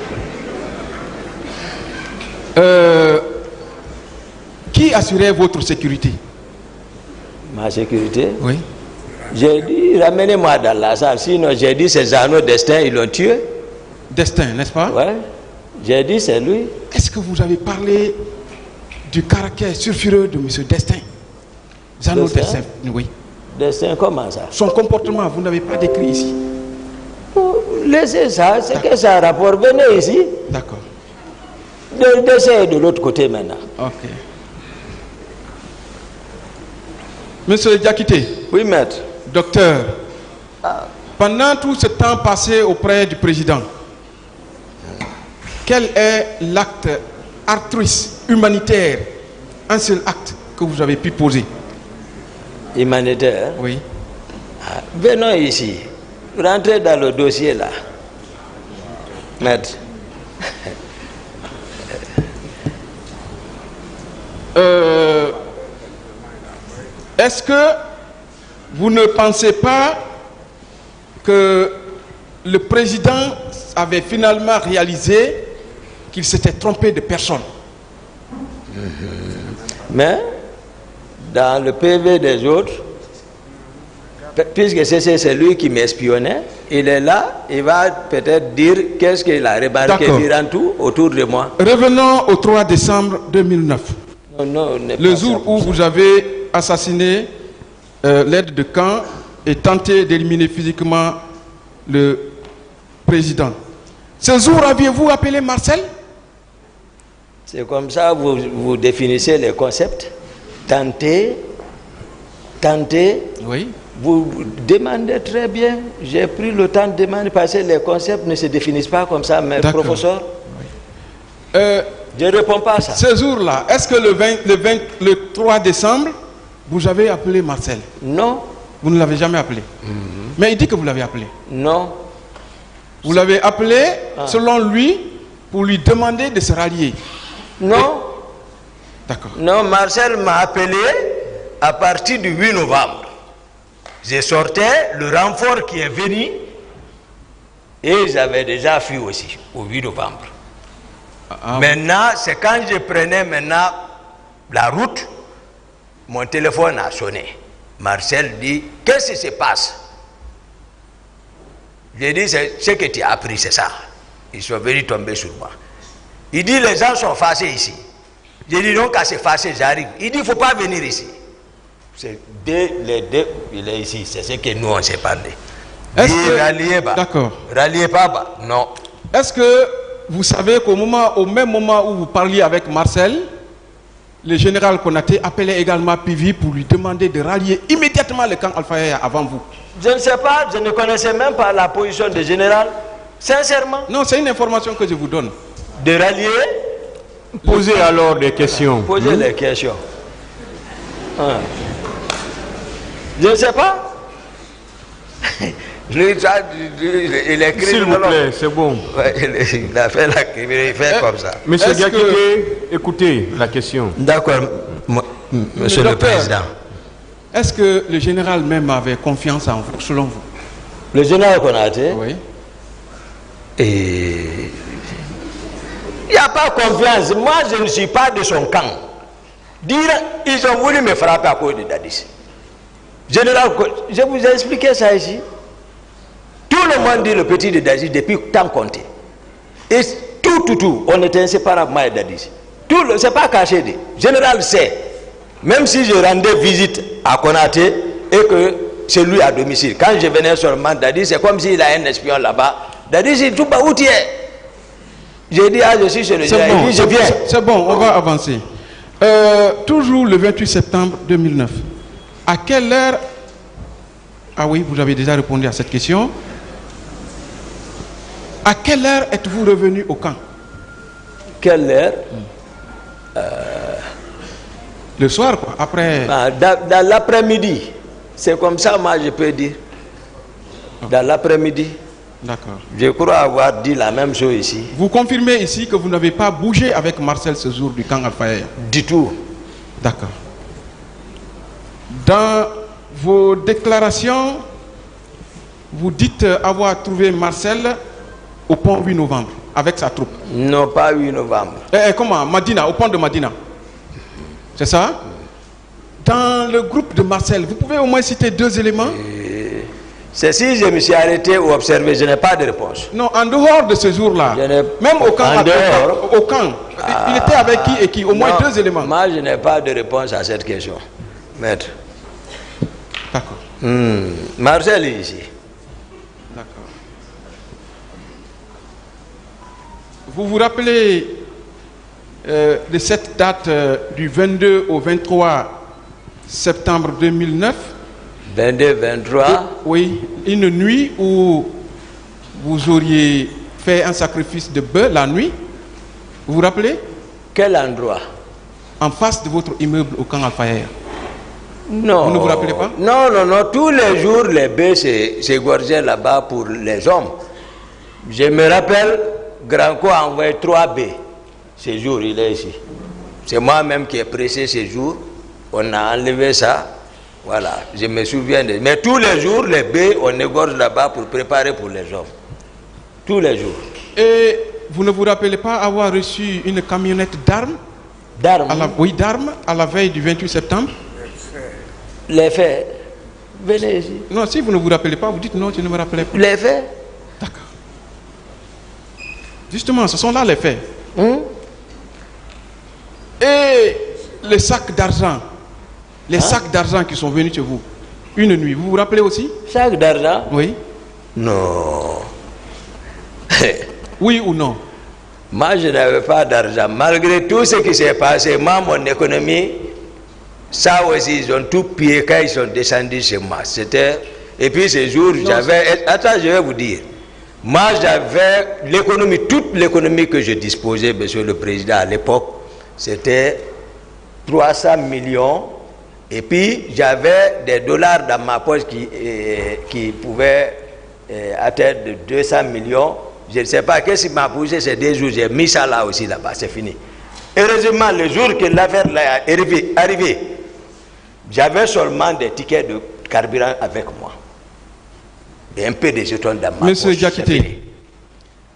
Qui assurait votre sécurité? Ma sécurité? Oui. J'ai dit, ramenez-moi dans la salle. Sinon, j'ai dit, c'est Zano Destin, ils l'ont tué. Destin, n'est-ce pas? Oui. J'ai dit, c'est lui. Est-ce que vous avez parlé du caractère sulfureux de M. Destin? Zano Destin, oui. Destin, comment ça? Son comportement, vous n'avez pas décrit ici. Laissez ça, c'est que ça a rapport. Venez ici. D'accord. Le dessin est de l'autre côté maintenant. Ok. Monsieur Diakité. Oui, maître. Docteur, pendant tout ce temps passé auprès du président, quel est l'acte altruiste, humanitaire, un seul acte que vous avez pu poser? Humanitaire? Oui. Venons ici. Rentrez dans le dossier là. Maître. Est-ce que vous ne pensez pas que le président avait finalement réalisé qu'il s'était trompé de personne? Mais dans le PV des autres, Puisque c'est lui qui m'espionnait, il est là, il va peut-être dire qu'est-ce qu'il a remarqué durant tout autour de moi. Revenons au 3 décembre 2009. Non, le jour où vous avez assassiné l'aide de camp et tenté d'éliminer physiquement le président. Ce jour, aviez-vous appelé Marcel? C'est comme ça que vous définissez les concepts. Tenter. Oui. Vous demandez très bien. J'ai pris le temps de demander parce que les concepts ne se définissent pas comme ça, mais professeur. Oui. Je ne réponds pas à ça. Ce jour-là, est-ce que le 3 décembre, vous avez appelé Marcel? Non. Vous ne l'avez jamais appelé. Mais il dit que vous l'avez appelé. Non. Vous l'avez appelé, selon lui, pour lui demander de se rallier. Non. D'accord. Non, Marcel m'a appelé à partir du 8 novembre. J'ai sorti le renfort qui est venu et j'avais déjà fui aussi au 8 novembre. Maintenant, c'est quand je prenais la route, mon téléphone a sonné. Marcel dit, qu'est-ce qui se passe? J'ai dit, ce que tu as appris, c'est ça. Ils sont venus tomber sur moi. Il dit, les gens sont fâchés ici. J'ai dit, non, quand c'est fâché, j'arrive. Il dit, il ne faut pas venir ici. C'est les deux, il est ici. C'est ce que nous, on s'est parlé. D'accord. Ralliez pas, non. Est-ce que vous savez qu'au même moment où vous parliez avec Marcel, le général Konaté appelait également Pivi pour lui demander de rallier immédiatement le camp Alpha Yaya avant vous? Je ne sais pas, je ne connaissais même pas la position du général. Sincèrement. Non, c'est une information que je vous donne. De rallier. Posez alors des questions. Posez les questions. Je ne sais pas. Il écrit. S'il vous plaît, c'est bon. Il a fait il fait comme ça. Monsieur Diakité, écoutez la question. D'accord, monsieur le président. Est-ce que le général même avait confiance en vous, selon vous? Le général Konaté? Oui. Et il n'y a pas confiance. Moi, je ne suis pas de son camp. Ils ont voulu me frapper à cause de Dadis. Général, je vous ai expliqué ça ici. Tout le monde dit le petit de Dadis depuis tant compté. Et tout, on était inséparablement avec Dadis. C'est pas caché. Le général sait. Même si je rendais visite à Konaté et que c'est lui à domicile. Quand je venais seulement Dadis, c'est comme s'il a un espion là-bas. Dadis, il dit, où tu es? J'ai dit, je suis chez le général. Il dit, je viens. C'est bon, on va avancer. Toujours le 28 septembre 2009. À quelle heure... Ah oui, vous avez déjà répondu à cette question. À quelle heure êtes-vous revenu au camp? Quelle heure? Le soir, quoi, après... Dans l'après-midi. C'est comme ça, moi, je peux dire. Dans l'après-midi. D'accord. Je crois avoir dit la même chose ici. Vous confirmez ici que vous n'avez pas bougé avec Marcel ce jour du camp Alpha Yaya? Du tout. D'accord. Dans vos déclarations, vous dites avoir trouvé Marcel au pont 8 novembre avec sa troupe. Non, pas 8 novembre. Comment? Madina, au pont de Madina. C'est ça? Dans le groupe de Marcel, vous pouvez au moins citer 2 éléments? C'est si je me suis arrêté ou observé, je n'ai pas de réponse. Non, en dehors de ce jour-là, même au camp, au camp, il était avec qui et qui? Au moins 2 éléments. Moi, je n'ai pas de réponse à cette question, maître. D'accord. Marcel est ici. D'accord. Vous vous rappelez de cette date du 22 au 23 septembre 2009? 22, 23. Oui, une nuit où vous auriez fait un sacrifice de bœuf la nuit. Vous vous rappelez? Quel endroit? En face de votre immeuble au camp Alpha Yaya. Non. Vous ne vous rappelez pas? Non. Tous les jours, les bœufs s'égorgeaient là-bas pour les hommes. Je me rappelle, Granco a envoyé 3 bœufs. Ce jour, il est ici. C'est moi-même qui ai pressé ce jour. On a enlevé ça. Voilà, je me souviens de... Mais tous les jours, les bœufs, on égorge là-bas pour préparer pour les hommes. Tous les jours. Et vous ne vous rappelez pas avoir reçu une camionnette d'armes? D'armes? Oui, d'armes, à la veille du 28 septembre. Les faits. Venez ici. Non, si vous ne vous rappelez pas, vous dites non, je ne me rappelais pas. Les faits? D'accord. Justement, ce sont là les faits. Et les sacs d'argent, sacs d'argent qui sont venus chez vous, une nuit, vous vous rappelez aussi? Sacs d'argent? Oui. Non. Oui ou non? Moi, je n'avais pas d'argent. Malgré tout ce qui s'est passé, moi, mon économie, ça aussi, ils ont tout pillé quand ils sont descendus chez moi. C'était... Et puis ces jours, j'avais... Attends, je vais vous dire. Moi, j'avais l'économie, toute l'économie que je disposais, monsieur le président, à l'époque, c'était 300 millions. Et puis, j'avais des dollars dans ma poche qui pouvaient atteindre de 200 millions. Je ne sais pas qu'est-ce qui m'a poussé ces 2 jours. J'ai mis ça là aussi, là-bas, c'est fini. Heureusement, le jour que l'affaire est arrivée, j'avais seulement des tickets de carburant avec moi. Et un peu de jetons dans ma poche. Monsieur Diakité.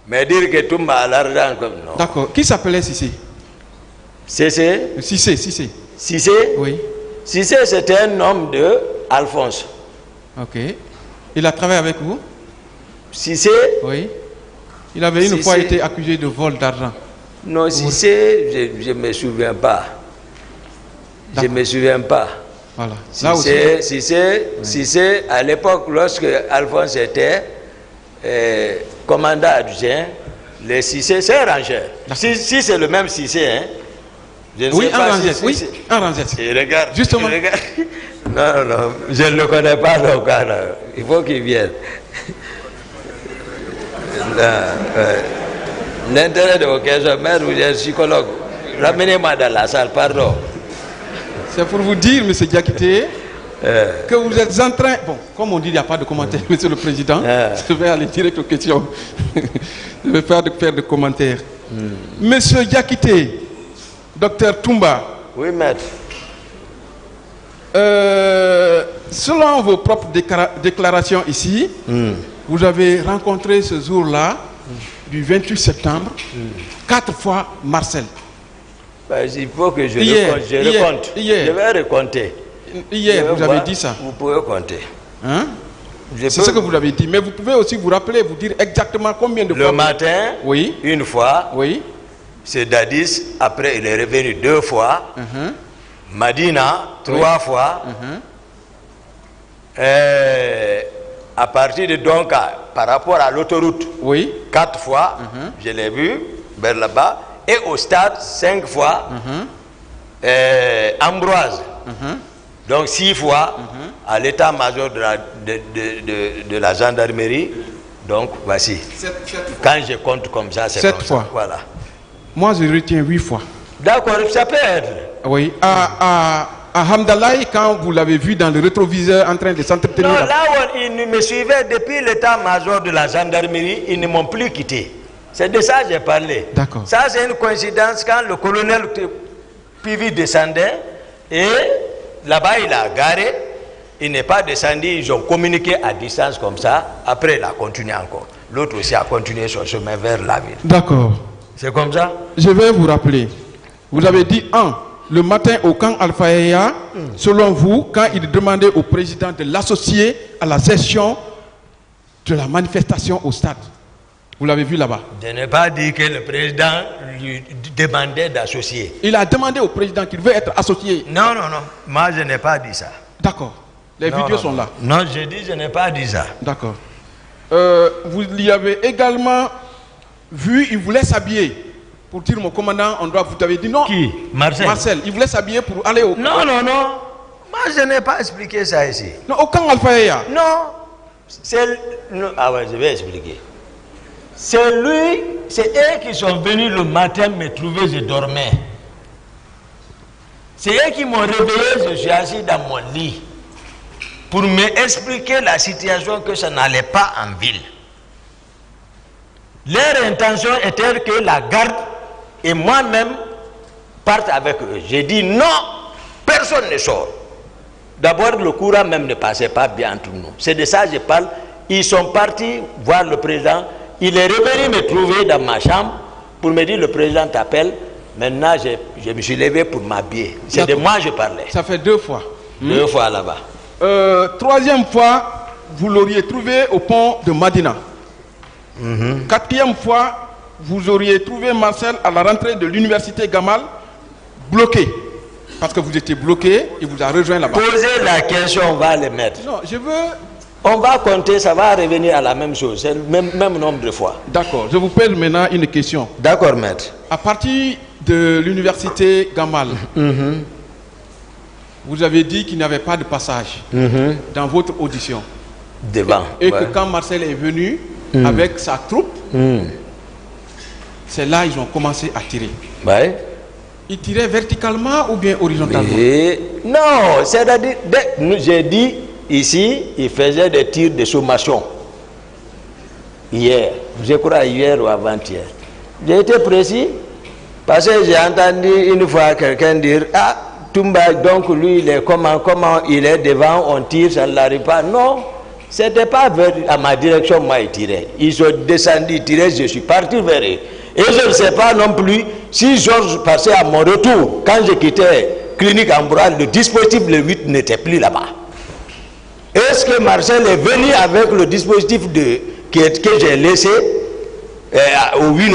Mais dire que tout m'a l'argent comme non. D'accord. Qui s'appelait Cissé? Cissé? Cissé. Cissé? Oui. Cissé, c'était un homme de Alphonse. Ok. Il a travaillé avec vous? Cissé? Oui. Il avait une fois été accusé de vol d'argent. Non, Cissé, je ne me souviens pas. Je ne me souviens pas. Voilà. Cissé, à l'époque, lorsque Alphonse était commandant adjoint, les Cissé, c'est un rangeur. Si c'est le même Cissé, hein? Je ne sais pas rangeur, oui, un rangeur. Et regarde, justement. Regarde. Non, je ne le connais pas, donc il faut qu'il vienne. L'intérêt de vos questions, mère, vous êtes psychologue. Ramenez-moi dans la salle, pardon. C'est pour vous dire, M. Diakité, que vous êtes en train... Bon, comme on dit, il n'y a pas de commentaire, M. le Président. Je vais aller direct aux questions. Je vais faire de commentaires. Monsieur Diakité, Docteur Toumba. Oui, maître. Selon vos propres déclarations ici, vous avez rencontré ce jour-là, du 28 septembre, 4 fois Marcel. Ben, il faut que je recompte. Je vais recompter. Hier, vous avez dit ça. Vous pouvez compter. Hein? C'est ce que vous avez dit. Mais vous pouvez aussi vous rappeler, vous dire exactement combien de fois. Le matin, oui. Une fois. Oui. C'est Dadis. Après, il est revenu 2 fois. Madina, 3 fois. À partir de Donka, par rapport à l'autoroute, 4 fois. Je l'ai vu vers là-bas. Et au stade, 5 fois. Ambroise. Donc 6 fois à l'état-major de la gendarmerie. Donc voici. 7 fois. Quand je compte comme ça, c'est 7 comme fois. Ça. Voilà. Moi, je retiens 8 fois. D'accord, ça peut être. Oui. À Hamdalaï, quand vous l'avez vu dans le rétroviseur en train de s'entretenir. Non, là où ils me suivaient depuis l'état-major de la gendarmerie, ils ne m'ont plus quitté. C'est de ça que j'ai parlé. D'accord. Ça, c'est une coïncidence quand le colonel Pivi descendait et là-bas, il a garé. Il n'est pas descendu. Ils ont communiqué à distance comme ça. Après, il a continué encore. L'autre aussi a continué son chemin vers la ville. D'accord. C'est comme ça? Je vais vous rappeler. Vous avez dit, le matin au camp Alpha Eya, selon vous, quand il demandait au président de l'associer à la gestion de la manifestation au stade. Vous l'avez vu là-bas. Je n'ai pas dit que le président lui demandait d'associer. Il a demandé au président qu'il veut être associé. Non. Moi, je n'ai pas dit ça. D'accord. Les vidéos sont là. Non, je dis, je n'ai pas dit ça. D'accord. Vous l'y avez également vu, il voulait s'habiller. Pour dire, mon commandant, on doit... Vous avez dit non. Qui? Marcel. Il voulait s'habiller pour aller au... Non. Moi, je n'ai pas expliqué ça ici. Non, au camp Alpha Eya. Non. Ah ouais, je vais expliquer. C'est eux qui sont venus le matin me trouver, je dormais. C'est eux qui m'ont réveillé, je suis assis dans mon lit. Pour m'expliquer la situation que ça n'allait pas en ville. Leur intention était que la garde et moi-même partent avec eux. J'ai dit non, personne ne sort. D'abord, le courant même ne passait pas bien entre nous. C'est de ça que je parle. Ils sont partis voir le président. Il est revenu me trouver dans ma chambre pour me dire le président t'appelle. Maintenant, je me suis levé pour m'habiller. C'est de moi que je parlais. Ça fait 2 fois. 2 fois là-bas. Troisième fois, vous l'auriez trouvé au pont de Madina. Quatrième fois, vous auriez trouvé Marcel à la rentrée de l'université Gamal, bloqué. Parce que vous étiez bloqué, il vous a rejoint là-bas. Posez la question, on va les mettre. Non, je veux... On va compter, ça va revenir à la même chose, c'est le même nombre de fois. D'accord, je vous pose maintenant une question. D'accord, maître. À partir de l'université Gamal, vous avez dit qu'il n'y avait pas de passage dans votre audition. Devant. Et que quand Marcel est venu avec sa troupe, c'est là qu'ils ont commencé à tirer. Ouais. Ils tiraient verticalement ou bien horizontalement? Non, c'est-à-dire, j'ai dit ici, ils faisaient des tirs de sommation. Hier, je crois hier ou avant-hier. J'ai été précis parce que j'ai entendu une fois quelqu'un dire, ah, Toumba, donc lui, il est comment il est devant, on tire, ça ne l'arrive pas. Non, c'était pas à ma direction, moi, ils tiraient. Ils sont descendus, ils tiraient, je suis parti vers eux. Et je ne sais pas non plus si Georges passait à mon retour, quand je quittais Clinique Ambroise, le dispositif le 8 n'était plus là-bas. Est-ce que Marcel est venu avec le dispositif que j'ai laissé au 8